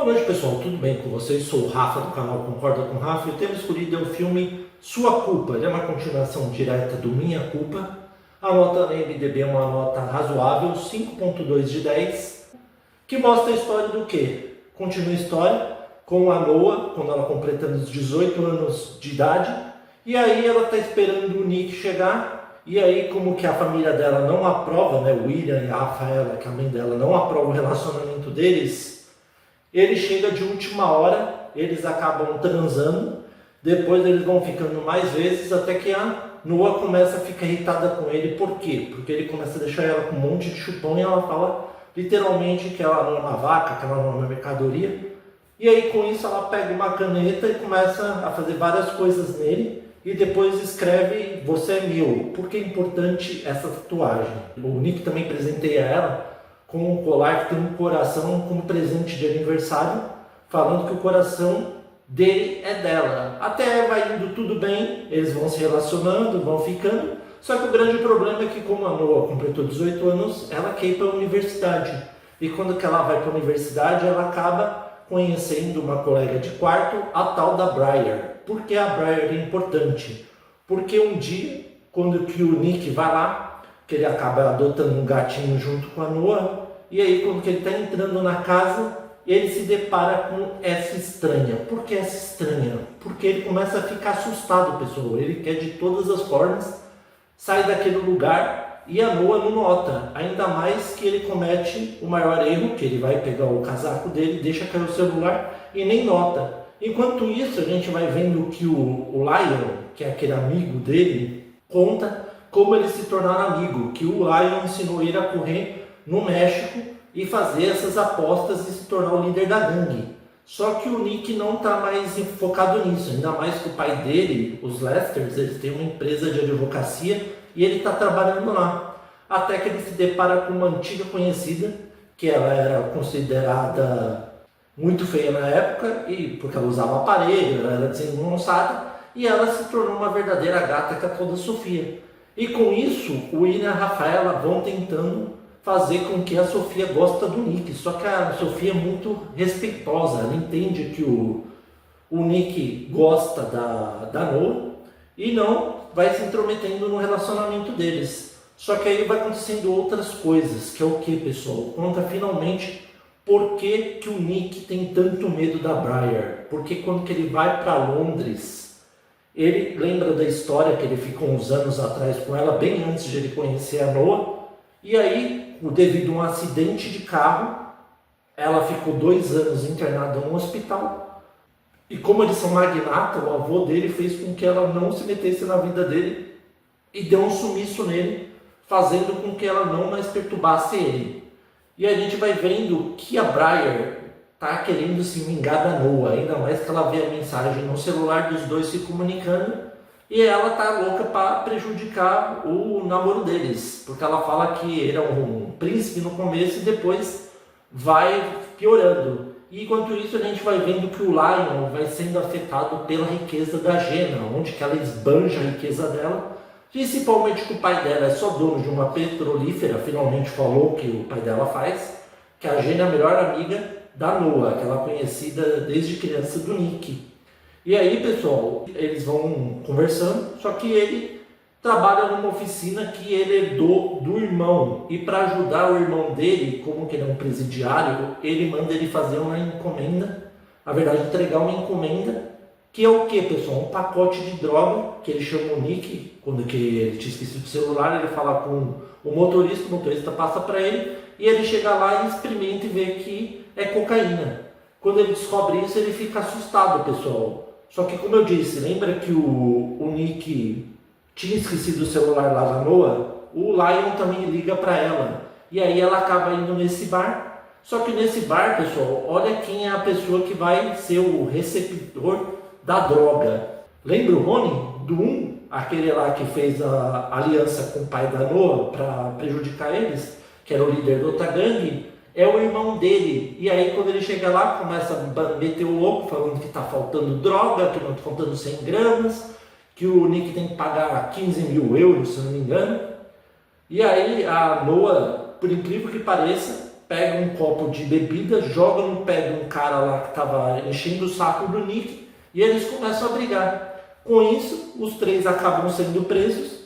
Boa noite, pessoal, tudo bem com vocês? Sou o Rafa do canal Concorda com o Rafa e o tema escolhido é o filme Sua Culpa. Ele é uma continuação direta do Minha Culpa. A nota na IMDb é uma nota razoável, 5.2 de 10, que mostra a história do quê? Continua a história com a Noah, quando ela completando os 18 anos de idade, e aí ela está esperando o Nick chegar, e aí como que a família dela não aprova, né, o William e a Rafaela, que é a mãe dela, não aprova o relacionamento deles, ele chega de última hora, eles acabam transando, depois eles vão ficando mais vezes, até que a Noah começa a ficar irritada com ele. Por quê? Porque ele começa a deixar ela com um monte de chupão e ela fala literalmente que ela não é uma vaca, que ela não é uma mercadoria. E aí com isso ela pega uma caneta e começa a fazer várias coisas nele e depois escreve "Você é meu". Por que é importante essa tatuagem? O Nick também presenteia ela com um colar que tem um coração como presente de aniversário, falando que o coração dele é dela. Até vai indo tudo bem, eles vão se relacionando, vão ficando, só que o grande problema é que como a Noah completou 18 anos, ela quer ir para a universidade. E quando que ela vai para a universidade, ela acaba conhecendo uma colega de quarto, a tal da Briar. Por que a Briar é importante? Porque um dia, quando que o Nick vai lá, que ele acaba adotando um gatinho junto com a Noah, e aí quando que ele está entrando na casa, ele se depara com essa estranha. Por que essa estranha? Porque ele começa a ficar assustado, pessoal. Ele quer de todas as formas sair daquele lugar e a Noah não nota. Ainda mais que ele comete o maior erro, que ele vai pegar o casaco dele, deixa cair o celular e nem nota. Enquanto isso, a gente vai vendo que o Lion, que é aquele amigo dele, conta como eles se tornaram amigos, que o Lion ensinou ele a correr no México e fazer essas apostas e se tornar o líder da gangue. Só que o Nick não está mais focado nisso, ainda mais que o pai dele, os Lesters, eles têm uma empresa de advocacia e ele está trabalhando lá. Até que ele se depara com uma antiga conhecida, que ela era considerada muito feia na época, e porque ela usava aparelho, ela era desengonçada, e ela se tornou uma verdadeira gata, que é toda Sofia. E com isso, o William e a Rafaela vão tentando fazer com que a Sofia goste do Nick. Só que a Sofia é muito respeitosa, ela entende que o Nick gosta da Noah e não vai se intrometendo no relacionamento deles. Só que aí vai acontecendo outras coisas, que é o que, pessoal? Conta finalmente por que o Nick tem tanto medo da Briar. Porque quando que ele vai para Londres, ele lembra da história que ele ficou uns anos atrás com ela, bem antes de ele conhecer a Noah. E aí, devido a um acidente de carro, ela ficou 2 anos internada no hospital. E como eles são magnatas, o avô dele fez com que ela não se metesse na vida dele e deu um sumiço nele, fazendo com que ela não mais perturbasse ele. E a gente vai vendo que a Briar tá querendo se vingar da Noah, ainda mais que ela vê a mensagem no celular dos dois se comunicando e ela tá louca para prejudicar o namoro deles, porque ela fala que ele é um príncipe no começo e depois vai piorando. E enquanto isso a gente vai vendo que o Lion vai sendo afetado pela riqueza da Jenna, onde que ela esbanja a riqueza dela, principalmente que o pai dela é só dono de uma petrolífera, finalmente falou que o pai dela faz, que a Jenna é a melhor amiga da Noah, aquela conhecida desde criança do Nick. E aí, pessoal, eles vão conversando, só que ele trabalha numa oficina que ele herdou do irmão. E para ajudar o irmão dele, como que ele é um presidiário, ele manda ele fazer uma encomenda, na verdade entregar uma encomenda, que é o que, pessoal? Um pacote de droga, que ele chama o Nick, quando que ele tinha esquecido o celular, ele fala com o motorista passa para ele, e ele chega lá e experimenta e vê que é cocaína. Quando ele descobre isso, ele fica assustado, pessoal. Só que, como eu disse, lembra que o Nick tinha esquecido o celular lá na Noah? O Lion também liga para ela. E aí ela acaba indo nesse bar. Só que nesse bar, pessoal, olha quem é a pessoa que vai ser o receptor da droga. Lembra o Rony? Do 1? Aquele lá que fez a aliança com o pai da Noah para prejudicar eles, que era o líder da outra gangue. É o irmão dele, e aí quando ele chega lá, começa a meter o louco, falando que está faltando droga, que não está faltando 100 gramas, que o Nick tem que pagar 15 mil euros, se não me engano. E aí a Noah, por incrível que pareça, pega um copo de bebida, joga no pé de um cara lá que estava enchendo o saco do Nick e eles começam a brigar. Com isso, os três acabam sendo presos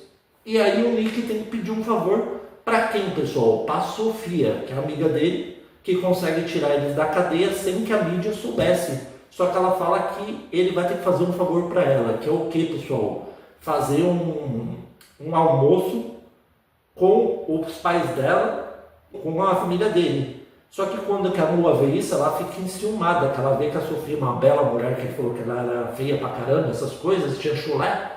e aí o Nick tem que pedir um favor para quem, pessoal? Para a Sofia, que é amiga dele, que consegue tirar eles da cadeia sem que a mídia soubesse. Só que ela fala que ele vai ter que fazer um favor para ela, que é o que, pessoal? Fazer um almoço com os pais dela, com a família dele. Só que quando que a Noa vê isso, ela fica enciumada, que ela vê que a Sofia é uma bela mulher, que ele falou que ela era feia pra caramba, essas coisas, tinha chulé.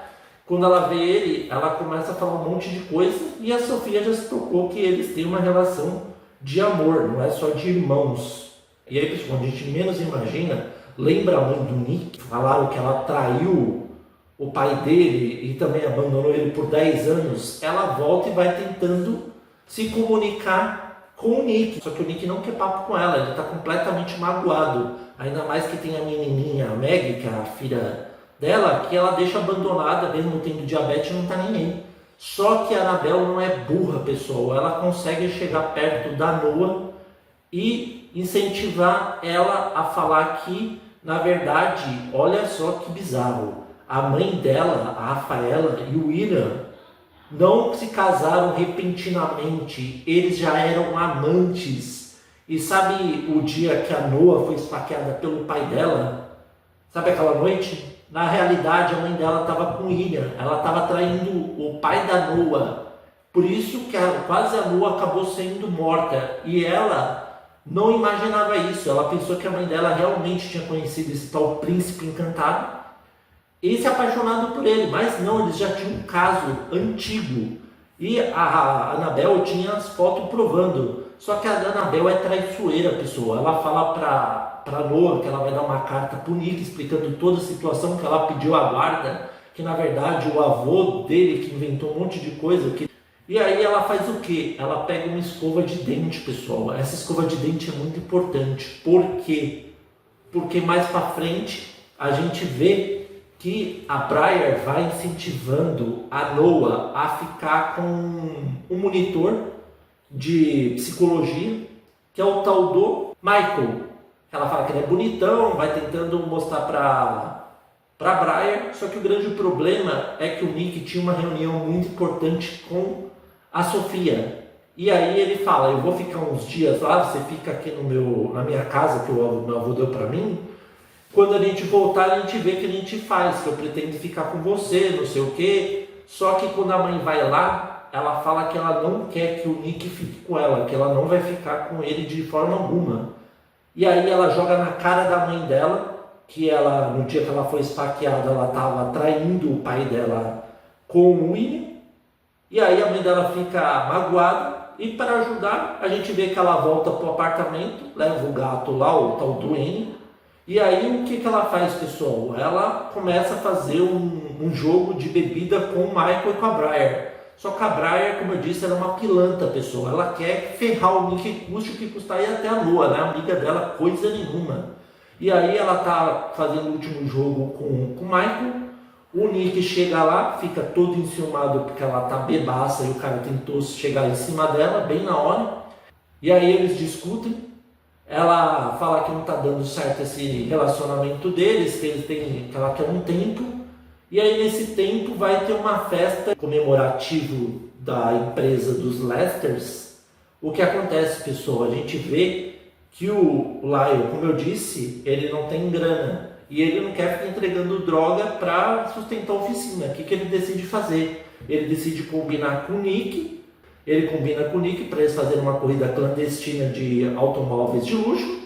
Quando ela vê ele, ela começa a falar um monte de coisa e a Sofia já se tocou que eles têm uma relação de amor, não é só de irmãos. E aí, pessoal, quando a gente menos imagina, lembra a mãe do Nick, falaram que ela traiu o pai dele e também abandonou ele por 10 anos, ela volta e vai tentando se comunicar com o Nick. Só que o Nick não quer papo com ela, ele está completamente magoado. Ainda mais que tem a menininha, a Maggie, que é a filha dela, que ela deixa abandonada, mesmo tendo diabetes, não está nem aí. Só que a Annabelle não é burra, pessoal. Ela consegue chegar perto da Noa e incentivar ela a falar que, na verdade, olha só que bizarro. A mãe dela, a Rafaela e o William não se casaram repentinamente. Eles já eram amantes. E sabe o dia que a Noa foi esfaqueada pelo pai dela? Sabe aquela noite? Na realidade, a mãe dela estava com o William. Ela estava traindo o pai da Noa. Por isso que quase a Noa acabou sendo morta. E ela não imaginava isso. Ela pensou que a mãe dela realmente tinha conhecido esse tal príncipe encantado e se apaixonado por ele. Mas não, eles já tinham um caso antigo. E a Annabelle tinha as fotos provando. Só que a Annabelle é traiçoeira, pessoal. Ela fala para Noa que ela vai dar uma carta para o Nick explicando toda a situação, que ela pediu à guarda, que na verdade o avô dele que inventou um monte de coisa. E aí ela faz o quê? Ela pega uma escova de dente, pessoal. Essa escova de dente é muito importante. Por quê? Porque mais para frente a gente vê que a Briar vai incentivando a Noa a ficar com um monitor de psicologia, que é o tal do Michael. Ela fala que ele é bonitão, vai tentando mostrar para Briar, só que o grande problema é que o Nick tinha uma reunião muito importante com a Sofia. E aí ele fala, eu vou ficar uns dias lá, você fica aqui na minha casa que o meu avô deu para mim. Quando a gente voltar, a gente vê o que a gente faz, que eu pretendo ficar com você, não sei o quê. Só que quando a mãe vai lá, ela fala que ela não quer que o Nick fique com ela, que ela não vai ficar com ele de forma alguma. E aí ela joga na cara da mãe dela, que ela, no dia que ela foi esfaqueada, ela estava traindo o pai dela com o William. E aí a mãe dela fica magoada. E para ajudar, a gente vê que ela volta para o apartamento, leva o gato lá, o tal do N. E aí o que ela faz, pessoal? Ela começa a fazer um jogo de bebida com o Michael e com a Briar. Só que a Briar, como eu disse, ela é uma pilantra, pessoal. Ela quer ferrar o Nick, custe o que custar, e até a Noa, né? A amiga dela, coisa nenhuma. E aí ela tá fazendo o último jogo com o Michael. O Nick chega lá, fica todo enciumado porque ela tá bebaça e o cara tentou chegar em cima dela, bem na hora. E aí eles discutem. Ela fala que não está dando certo esse relacionamento deles, que ela quer um tempo. E aí nesse tempo vai ter uma festa comemorativa da empresa dos Lesters. O que acontece, pessoal? A gente vê que o Lyle, como eu disse, ele não tem grana. E ele não quer ficar entregando droga para sustentar a oficina. O que ele decide fazer? Ele decide combinar com o Nick. Ele combina com o Nick para eles fazerem uma corrida clandestina de automóveis de luxo.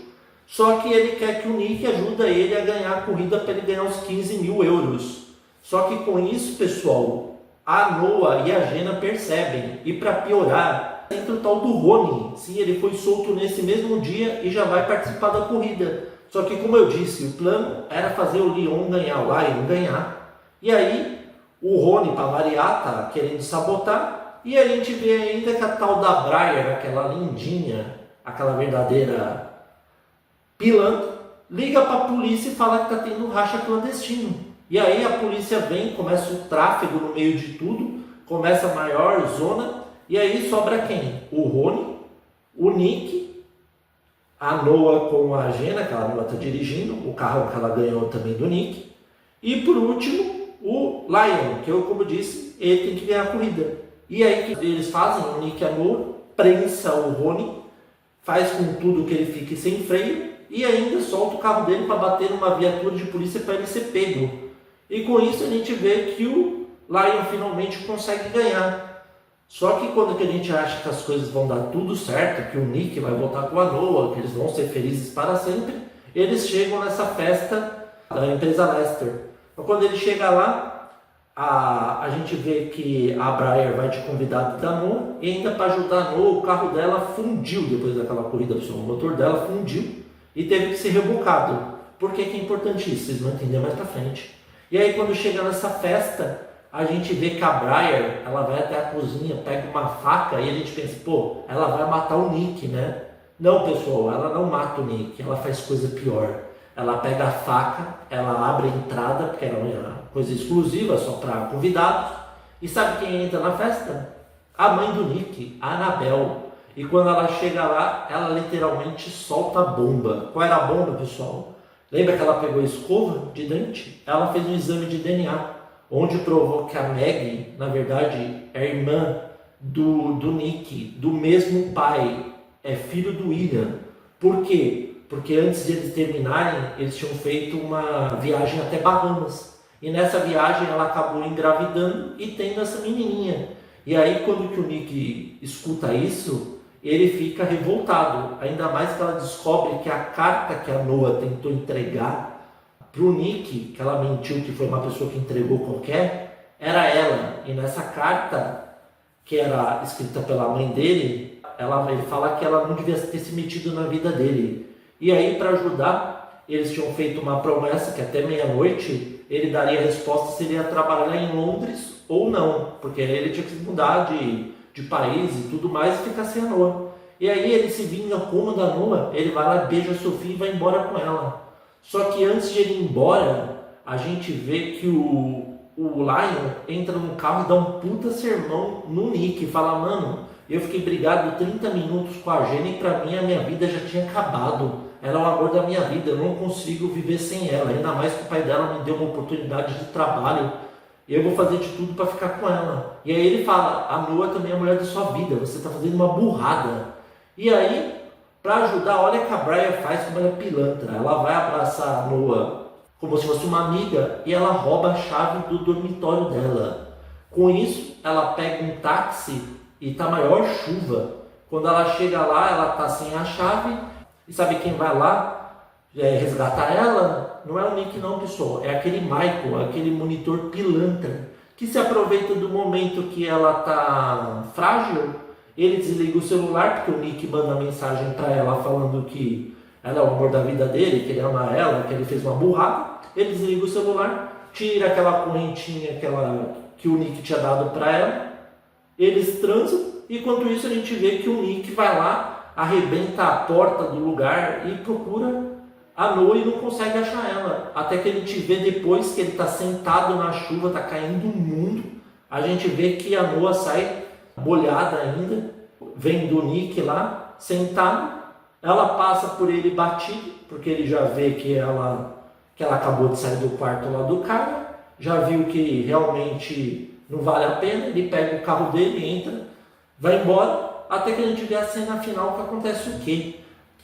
Só que ele quer que o Nick ajude ele a ganhar a corrida para ele ganhar uns 15 mil euros. Só que com isso, pessoal, a Noa e a Jenna percebem. E para piorar, entra o tal do Rony. Sim, ele foi solto nesse mesmo dia e já vai participar da corrida. Só que, como eu disse, o plano era fazer o Leon ganhar, o Lion ganhar. E aí, o Rony, para variar, tá querendo sabotar. E a gente vê ainda que a tal da Briar, aquela lindinha, aquela verdadeira pilantra, liga para a polícia e fala que está tendo um racha clandestino. E aí a polícia vem, começa o tráfego no meio de tudo, começa a maior zona, e aí sobra quem? O Rony, o Nick a Noa com a Jenna, que a Noa está dirigindo, o carro que ela ganhou também do Nick. E por último, o Lion, que eu, como disse, ele tem que ganhar a corrida. E aí o que eles fazem, o Nick e a Noa, prensa o Rony, faz com tudo que ele fique sem freio e ainda solta o carro dele para bater numa viatura de polícia para ele ser pego. E com isso a gente vê que o Lion finalmente consegue ganhar. Só que quando que a gente acha que as coisas vão dar tudo certo, que o Nick vai voltar com a Noa, que eles vão ser felizes para sempre, eles chegam nessa festa da empresa Lester. Então quando ele chega lá, a gente vê que a Briar vai de convidado da Noa, e ainda para ajudar a Noa, o carro dela fundiu depois daquela corrida, o motor dela fundiu e teve que ser rebocado. Por que é importante isso? Vocês vão entender mais para frente. E aí quando chega nessa festa, a gente vê que a Briar, ela vai até a cozinha, pega uma faca e a gente pensa, pô, ela vai matar o Nick, né? Não, pessoal, ela não mata o Nick, ela faz coisa pior. Ela pega a faca, ela abre a entrada, porque era uma coisa exclusiva, só para convidados. E sabe quem entra na festa? A mãe do Nick, a Annabelle. E quando ela chega lá, ela literalmente solta a bomba. Qual era a bomba, pessoal? Lembra que ela pegou a escova de dente? Ela fez um exame de DNA, onde provou que a Maggie, na verdade, é irmã do Nick, do mesmo pai, é filho do William. Por quê? Porque antes de eles terminarem, eles tinham feito uma viagem até Bahamas. E nessa viagem ela acabou engravidando e tendo essa menininha. E aí quando que o Nick escuta isso, ele fica revoltado. Ainda mais que ela descobre que a carta que a Noa tentou entregar para o Nick, que ela mentiu que foi uma pessoa que entregou qualquer, era ela. E nessa carta, que era escrita pela mãe dele, ele fala que ela não devia ter se metido na vida dele. E aí, para ajudar, eles tinham feito uma promessa que até meia-noite ele daria a resposta se ele ia trabalhar em Londres ou não, porque ele tinha que se mudar de país e tudo mais e ficar sem a Noa. E aí ele se vinga como da Noa, ele vai lá, beija a Sophie e vai embora com ela. Só que antes de ele ir embora, a gente vê que o Lion entra no carro e dá um puta sermão no Nick e fala, mano, eu fiquei brigado 30 minutos com a Jenny e pra mim a minha vida já tinha acabado. Ela é o amor da minha vida, eu não consigo viver sem ela. Ainda mais que o pai dela me deu uma oportunidade de trabalho. Eu vou fazer de tudo para ficar com ela. E aí ele fala, a Noa também é a mulher da sua vida, você está fazendo uma burrada. E aí, para ajudar, olha o que a Briar faz como ela é pilantra. Ela vai abraçar a Noa como se fosse uma amiga e ela rouba a chave do dormitório dela. Com isso, ela pega um táxi e tá maior chuva. Quando ela chega lá, ela tá sem a chave. E sabe quem vai lá resgatar ela? Não é o Nick não, pessoal. É aquele Michael, aquele monitor pilantra, que se aproveita do momento que ela tá frágil. Ele desliga o celular, porque o Nick manda mensagem para ela falando que ela é o amor da vida dele, que ele ama ela, que ele fez uma burrada. Ele desliga o celular, tira aquela correntinha que o Nick tinha dado para ela. Eles transam, e enquanto isso a gente vê que o Nick vai lá, arrebenta a porta do lugar e procura a Noa e não consegue achar ela. Até que a gente vê depois que ele está sentado na chuva, está caindo o mundo, a gente vê que a Noa sai molhada ainda, vem do Nick lá, sentado, ela passa por ele batido, porque ele já vê que ela acabou de sair do quarto lá do cara, já viu que realmente não vale a pena, ele pega o carro dele, entra, vai embora, até que a gente vê a cena final que acontece o quê?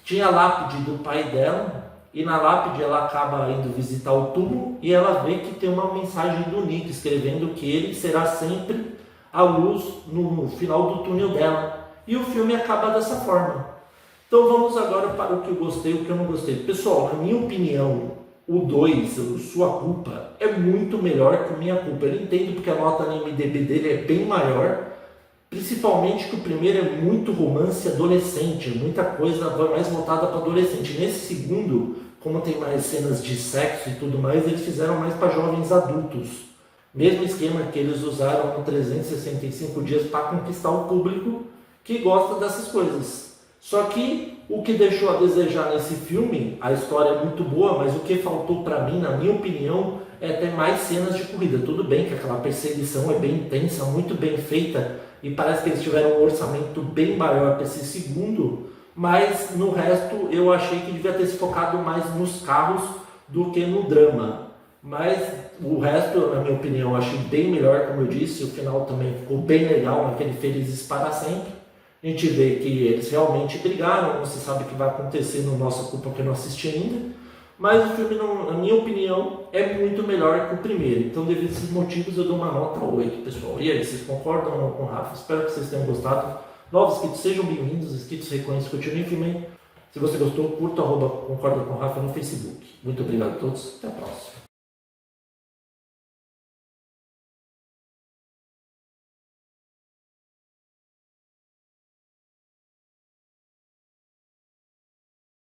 Tinha a lápide do pai dela, e na lápide ela acaba indo visitar o túmulo, e ela vê que tem uma mensagem do Nick, escrevendo que ele será sempre a luz no final do túnel dela. E o filme acaba dessa forma. Então vamos agora para o que eu gostei e o que eu não gostei. Pessoal, na minha opinião, o 2, o Sua Culpa, é muito melhor que o Minha Culpa. Eu entendo porque a nota no IMDb dele é bem maior, principalmente que o primeiro é muito romance adolescente, muita coisa mais voltada para adolescente. Nesse segundo, como tem mais cenas de sexo e tudo mais, eles fizeram mais para jovens adultos. Mesmo esquema que eles usaram no 365 dias para conquistar o público que gosta dessas coisas. Só que o que deixou a desejar nesse filme, a história é muito boa, mas o que faltou para mim, na minha opinião, é ter mais cenas de corrida. Tudo bem que aquela perseguição é bem intensa, muito bem feita, e parece que eles tiveram um orçamento bem maior para esse segundo, mas no resto eu achei que devia ter se focado mais nos carros do que no drama. Mas o resto, na minha opinião, eu achei bem melhor, como eu disse. O final também ficou bem legal, naquele Felizes para Sempre. A gente vê que eles realmente brigaram, não se sabe o que vai acontecer no Nossa Culpa, que eu não assisti ainda. Mas o filme, na minha opinião, é muito melhor que o primeiro. Então, devido a esses motivos, eu dou uma nota 8, pessoal. E aí, vocês concordam ou não com o Rafa? Espero que vocês tenham gostado. Novos inscritos, sejam bem-vindos. Inscritos, reconheçam, continuem filme. Se você gostou, curta, concorda com o Rafa no Facebook. Muito obrigado a todos. Até a próxima.